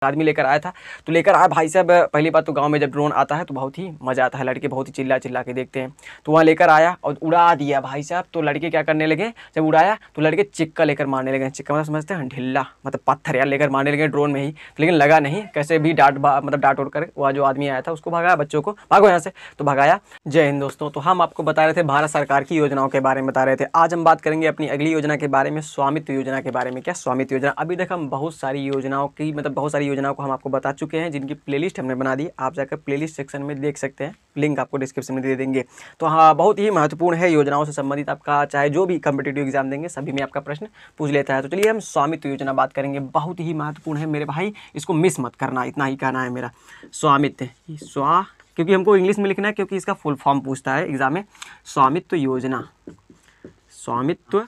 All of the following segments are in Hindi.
आदमी लेकर आया था। तो लेकर आया भाई साहब, पहली बात तो गांव में जब ड्रोन आता है तो बहुत ही मज़ा आता है, लड़के बहुत ही चिल्ला चिल्ला के देखते हैं। तो वहाँ लेकर आया और उड़ा दिया भाई साहब। तो लड़के क्या करने लगे, जब उड़ाया तो लड़के चिक्का लेकर मारने लगे। चिक्का मतलब समझते हैं, ढिल्ला मतलब पत्थर यार लेकर मारने लगे ड्रोन में ही। लेकिन लगा नहीं, कैसे भी डांट उड़ कर वह जो आदमी आया था उसको भगाया, बच्चों को भागो यहाँ से, तो भगाया। जय हिंद दोस्तों। तो हम आपको बता रहे थे भारत सरकार की योजनाओं के बारे में बता रहे थे। आज हम बात करेंगे अपनी अगली योजना के बारे में, स्वामित्व योजना के बारे में। क्या स्वामित्व योजना? अभी तक हम बहुत सारी योजनाओं को हम आपको बता चुके हैं, जिनकी प्लेलिस्ट हमने बना दी। आप जाकर प्लेलिस्ट सेक्शन में देख सकते हैं, लिंक आपको डिस्क्रिप्शन में दे देंगे। तो हाँ, बहुत ही महत्वपूर्ण है योजनाओं से संबंधित। आपका चाहे जो भी कम्पिटिटिव एग्जाम देंगे सभी में आपका प्रश्न पूछ लेता है। तो चलिए हम स्वामित्व योजना बात करेंगे, बहुत ही महत्वपूर्ण है मेरे भाई, इसको मिस मत करना, इतना ही कहना है मेरा। स्वामित्व, क्योंकि हमको इंग्लिश में लिखना है, क्योंकि इसका फुल फॉर्म पूछता है एग्जाम में। स्वामित्व योजना, स्वामित्व,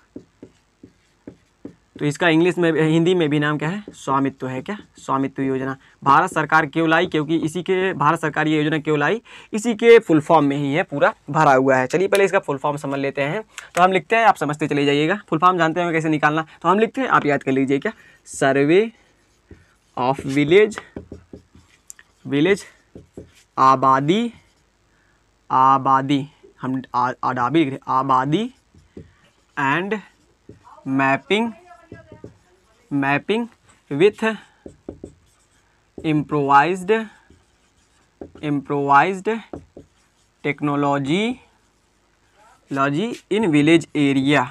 तो इसका इंग्लिश में हिंदी में भी नाम क्या है? स्वामित्व है। क्या? स्वामित्व योजना। भारत सरकार क्यों लाई? क्योंकि इसी के भारत सरकार ये योजना क्यों लाई, इसी के फुल फॉर्म में ही है पूरा भरा हुआ है। चलिए पहले इसका फुल फॉर्म समझ लेते हैं। तो हम लिखते हैं, आप समझते चले जाइएगा। फुल फॉर्म जानते हैं कैसे निकालना, तो हम लिखते हैं, आप याद कर लीजिए। क्या? सर्वे ऑफ विलेज आबादी, हम आबादी and mapping with improvised technology in village area,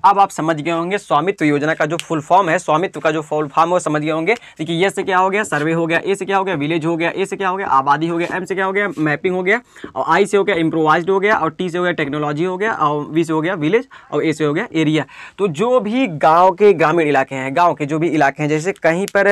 अब आप समझ गए होंगे स्वामित्व योजना का जो फुल फॉर्म है, स्वामित्व का जो फुल फॉर्म है वो समझ गए होंगे। देखिए, ये से क्या हो गया? सर्वे हो गया, ए से क्या हो गया? विलेज हो गया, ए से क्या हो गया? आबादी हो गया, एम से क्या हो गया? मैपिंग हो गया, और आई से हो गया इम्प्रोवाइज्ड हो गया, और टी से हो गया टेक्नोलॉजी हो गया, और वी से हो गया विलेज, और ए से हो गया एरिया। तो जो भी गाँव के ग्रामीण इलाके हैं, गाँव के जो भी इलाके हैं, जैसे कहीं पर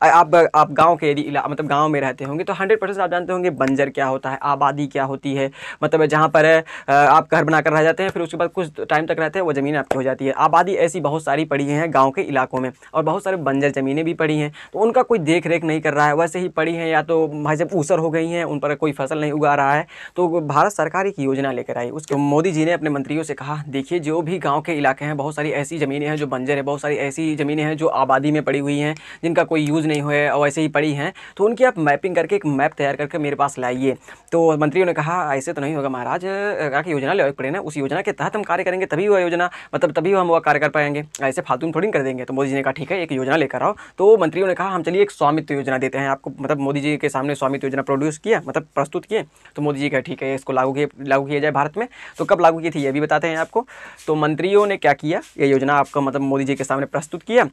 आप गाँव के यदि मतलब गाँव में रहते होंगे तो 100% आप जानते होंगे बंजर क्या होता है, आबादी क्या होती है। मतलब जहाँ पर आप घर बनाकर रह जाते हैं, फिर उसके बाद कुछ टाइम तक रहते हैं, वो ज़मीन आपकी हो जाती है। आबादी ऐसी बहुत सारी पड़ी हैं गांव के इलाकों में, और बहुत सारे बंजर ज़मीनें भी पड़ी हैं, तो उनका कोई देख रेख नहीं कर रहा है, वैसे ही पड़ी हैं, या तो भाई जब ऊसर हो गई हैं, उन पर कोई फसल नहीं उगा रहा है। तो भारत सरकार एक योजना लेकर आई। उसके मोदी जी ने अपने मंत्रियों से कहा, देखिए जो भी गाँव के इलाके हैं, बहुत सारी ऐसी ज़मीनें हैं जो बंजर है, बहुत सारी ऐसी ज़मीनें हैं जो आबादी में पड़ी हुई हैं, जिनका कोई यूज़ नहीं हुआ है और ऐसे ही पड़ी हैं, तो उनकी आप मैपिंग करके एक मैप तैयार करके मेरे पास लाइए। तो मंत्रियों ने कहा, ऐसे तो नहीं होगा महाराज, क्या योजना ले पड़े ना, उस योजना के तहत हम कार्य करेंगे, तभी वह योजना मतलब तभी हम वह कार्य कर पाएंगे, ऐसे फालतू में थोड़ी कर देंगे। तो मोदी जी ने कहा, ठीक है, एक योजना लेकर आओ। तो मंत्रियों ने कहा, हम चलिए एक स्वामित्व योजना देते हैं आपको। मतलब मोदी जी के सामने स्वामित्व योजना प्रस्तुत किए। तो मोदी जी कहा, ठीक है, इसको लागू किया जाए भारत में। तो कब लागू की थी ये भी बताते हैं आपको। तो मंत्रियों ने क्या किया, ये योजना आपको मतलब मोदी जी के सामने प्रस्तुत किया।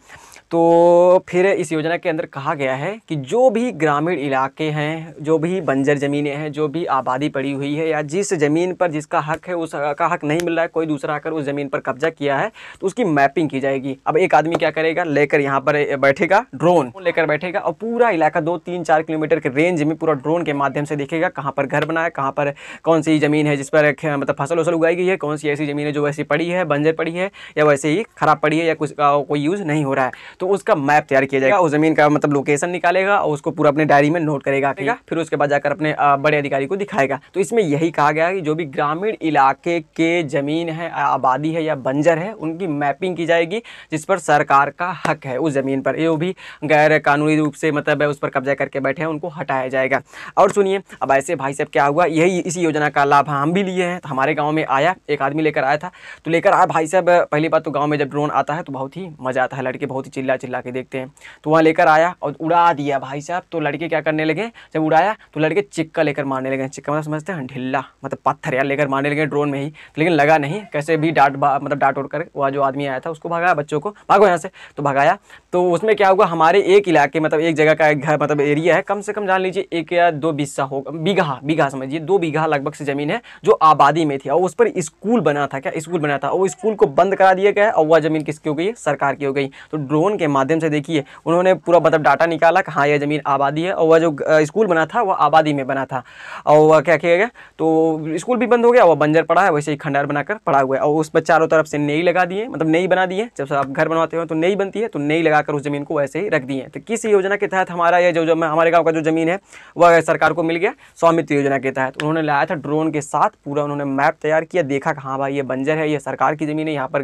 तो फिर इस योजना के अंदर कहा गया है कि जो भी ग्रामीण इलाके हैं, जो भी बंजर ज़मीनें हैं, जो भी आबादी पड़ी हुई है, या जिस ज़मीन पर जिसका हक है उसका हक नहीं मिल रहा है, कोई दूसरा आकर उस ज़मीन पर कब्जा किया है, तो उसकी मैपिंग की जाएगी। अब एक आदमी क्या करेगा, लेकर यहाँ पर बैठेगा, ड्रोन लेकर बैठेगा, और पूरा इलाका 2-3-4 किलोमीटर के रेंज में पूरा ड्रोन के माध्यम से देखेगा कहाँ पर घर बना है, कहाँ पर कौन सी ज़मीन है जिस पर मतलब फसल वसल उगाई गई है, कौन सी ऐसी ज़मीन है जो वैसी पड़ी है, बंजर पड़ी है, या वैसे ही खराब पड़ी है, या कुछ का कोई यूज़ नहीं हो रहा है। तो उसका मैप तैयार किया जाएगा, उस ज़मीन का मतलब लोकेशन निकालेगा और उसको पूरा अपने डायरी में नोट करेगा, फिर उसके बाद जाकर अपने बड़े अधिकारी को दिखाएगा। तो इसमें यही कहा गया है कि जो भी ग्रामीण इलाके के ज़मीन है, आबादी है या बंजर है, उनकी मैपिंग की जाएगी, जिस पर सरकार का हक है उस ज़मीन पर, ये भी गैर कानूनी रूप से मतलब उस पर कब्जा करके बैठे हैं, उनको हटाया जाएगा। और सुनिए, अब ऐसे भाई साहब क्या हुआ, यही इसी योजना का लाभ हम भी लिए हैं। तो हमारे गाँव में आया, एक आदमी लेकर आया था। तो लेकर आया भाई साहब, पहली बात तो गाँव में जब ड्रोन आता है तो बहुत ही मज़ा आता है, लड़के बहुत ही चिल्ला चिल्ला के देखते हैं। तो वहाँ लेकर आया और उड़ा दिया भाई साहब। तो लड़के क्या करने लगे, जब उड़ाया तो लड़के चिक्का लेकर मारने लगे। चिक्का मतलब समझते हैं, ढिल्ला मतलब पत्थर यार लेकर मारने लगे ड्रोन में ही। लेकिन लगा नहीं, कैसे भी डांट उड़ कर वह जो आदमी आया था उसको भगाया, बच्चों को भागो यहाँ से, तो भगाया। तो उसमें क्या हुआ, हमारे एक इलाके मतलब एक जगह का एक घर मतलब एरिया है, कम से कम जान लीजिए 1 या 2 बिस्सा होगा, बीघा समझिए, 2 बीघा लगभग से ज़मीन है जो आबादी में थी, और उस पर स्कूल बना था। क्या स्कूल बना था, और स्कूल को बंद करा दिया गया, और वह ज़मीन किसकी हो गई? सरकार की हो गई। तो ड्रोन के माध्यम से देखिए उन्होंने पूरा मतलब डाटा निकाला कि हाँ यह ज़मीन आबादी है, और वह जो स्कूल बना था वह आबादी में बना था। और वह क्या किया गया, तो स्कूल भी बंद हो गया, वह बंजर पड़ा है, वैसे ही खंडहर बनाकर पड़ा हुआ है, और उस पर चारों तरफ से नेट ही लगा दिए, मतलब नई बना दी है। जब से आप घर बनवाते हो तो नई बनती है, तो नई लगाकर उस ज़मीन को वैसे ही रख दी है। तो किस योजना के तहत हमारा ये जो हमारे गाँव का जो ज़मीन है वह सरकार को मिल गया? स्वामित्व योजना के तहत। उन्होंने लाया था ड्रोन के साथ, पूरा उन्होंने मैप तैयार किया, देखा कि हाँ भाई ये बंजर है, ये सरकार की ज़मीन है, यहाँ पर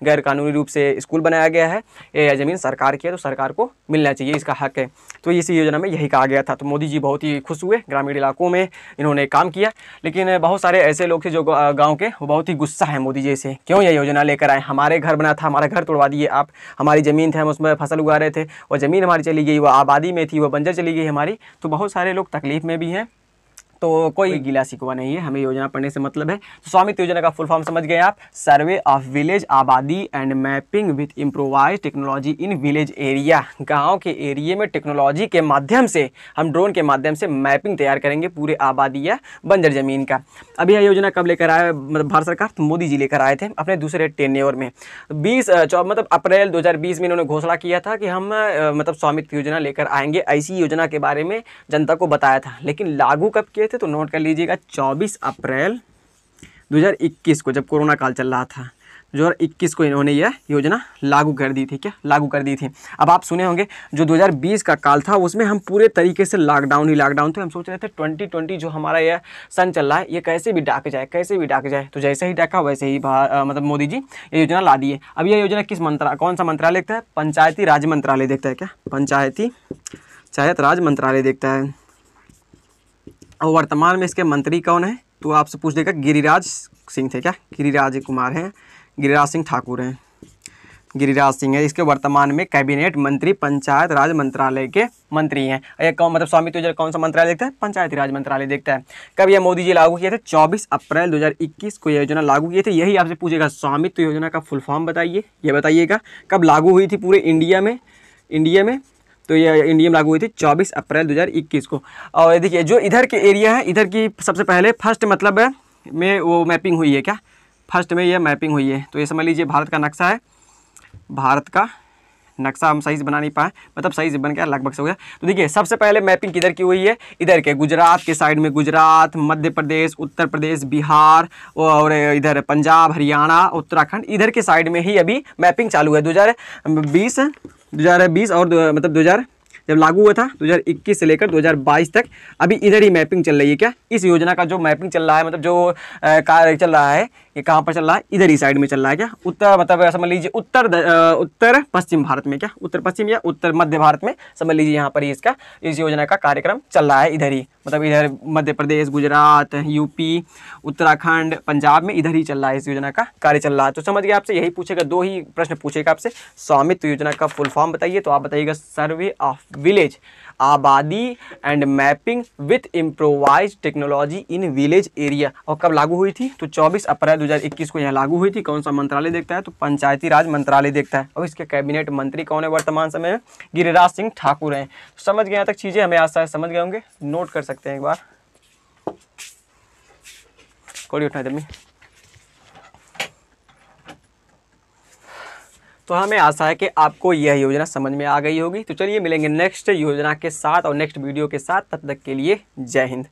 गैर कानूनी रूप से स्कूल बनाया गया है, ये ज़मीन सरकार की है, तो सरकार को मिलना चाहिए, इसका हक है। तो इसी योजना में यही कहा गया था। तो मोदी जी बहुत ही खुश हुए, ग्रामीण इलाकों में इन्होंने काम किया। लेकिन बहुत सारे ऐसे लोग थे जो गांव के, वो बहुत ही गुस्सा है मोदी जी से, क्यों ये योजना लेकर आए? हमारे घर बना था, हमारा घर तोड़वा दिए आप, हमारी ज़मीन थे, हम उसमें फसल उगा रहे थे, वो ज़मीन हमारी चली गई, वो आबादी में थी, वो बंजर चली गई हमारी। तो बहुत सारे लोग तकलीफ़ में भी हैं। तो कोई गिला शिकवा नहीं है, हमें योजना पढ़ने से मतलब है। तो स्वामित्व योजना का फुल फॉर्म समझ गए आप? सर्वे ऑफ विलेज आबादी and mapping with improvise technology in village area. गांव के एरिया में टेक्नोलॉजी के माध्यम से, हम ड्रोन के माध्यम से मैपिंग तैयार करेंगे पूरे आबादी या बंजर ज़मीन का। अभी यह योजना कब लेकर आए मतलब भारत सरकार? तो मोदी जी लेकर आए थे अपने दूसरे टेन्योर में। 20 मतलब अप्रैल 2020 में इन्होंने घोषणा किया था कि हम मतलब स्वामित्व योजना लेकर आएंगे। ऐसी योजना के बारे में जनता को बताया था, लेकिन लागू कब किए थे? तो नोट कर लीजिएगा, 24 अप्रैल 2021 को, जब कोरोना काल चल रहा था, 2021 को इन्होंने यह योजना लागू कर दी थी। क्या लागू कर दी थी? अब आप सुने होंगे जो 2020 का काल था उसमें हम पूरे तरीके से लॉकडाउन थे। हम सोच रहे थे 2020 जो हमारा यह सन चल रहा है ये कैसे भी डाक जाए, कैसे भी डाक जाए। तो जैसे ही डाका वैसे ही मतलब मोदी जी ये योजना ला दी है। अब यह योजना किस कौन सा मंत्रालय देखता है? पंचायती राज मंत्रालय देखता है। क्या पंचायती राज मंत्रालय देखता है। और वर्तमान में इसके मंत्री कौन है? तो आपसे पूछ देगा, गिरिराज सिंह थे। क्या गिरिराज कुमार हैं? गिरिराज सिंह ठाकुर हैं, गिरिराज सिंह है इसके वर्तमान में कैबिनेट मंत्री, पंचायत राज मंत्रालय के मंत्री हैं। ये कौन मतलब स्वामित्व योजना कौन सा मंत्रालय देखता है? पंचायती राज मंत्रालय देखता है। कब यह मोदी जी लागू किए थे? 24 अप्रैल 2021 को यह योजना लागू किए थे। यही आपसे पूछेगा स्वामित्व योजना का फुल फॉर्म बताइए, ये बताइएगा कब लागू हुई थी पूरे इंडिया में? तो ये इंडिया में लागू हुई थी 24 अप्रैल 2021 को। और देखिए जो इधर के एरिया है, इधर की सबसे पहले फर्स्ट मतलब में वो मैपिंग हुई है। क्या फर्स्ट में ये मैपिंग हुई है? तो ये समझ लीजिए भारत का नक्शा है, भारत का नक्शा हम सही से बना नहीं पाए, मतलब सही से बन गया, लगभग से हो गया। तो देखिए सबसे पहले मैपिंग किधर की हुई है? इधर के गुजरात के साइड में, गुजरात, मध्य प्रदेश, उत्तर प्रदेश, बिहार और इधर पंजाब, हरियाणा, उत्तराखंड, इधर के साइड में ही अभी मैपिंग चालू है। 2020 और मतलब 2000 जब लागू हुआ था 2021 से लेकर 2022 तक अभी इधर ही मैपिंग चल रही है। क्या इस योजना का जो मैपिंग चल रहा है, मतलब जो कार्य चल रहा है, ये कहाँ पर चल रहा है? इधर ही साइड में चल रहा है। क्या उत्तर मतलब समझ लीजिए उत्तर पश्चिम भारत में, क्या उत्तर पश्चिम या उत्तर मध्य भारत में समझ लीजिए यहाँ पर ही इस योजना का कार्यक्रम चल रहा है। इधर ही मतलब इधर मध्य प्रदेश, गुजरात, यूपी, उत्तराखंड, पंजाब में इधर ही चल रहा है, इस योजना का कार्य चल रहा है। तो समझ गए, आपसे यही पूछेगा, दो ही प्रश्न पूछेगा आपसे। स्वामित्व योजना का फुल फॉर्म बताइए, तो आप बताइएगा सर्वे ऑफ विलेज आबादी and mapping with improvise technology in village area. और कब लागू हुई थी? तो 24 अप्रैल 2021 को यह लागू हुई थी। कौन सा मंत्रालय देखता है? तो पंचायती राज मंत्रालय देखता है। और इसके कैबिनेट मंत्री कौन है वर्तमान समय में? गिरिराज सिंह ठाकुर हैं। समझ गए यहाँ तक चीज़ें? हमें आशा है समझ गए होंगे। नोट कर सकते हैं एक बार, कोई उठना जब तो हमें आशा है कि आपको यह योजना समझ में आ गई होगी। तो चलिए मिलेंगे नेक्स्ट योजना के साथ और नेक्स्ट वीडियो के साथ, तब तक के लिए जय हिंद।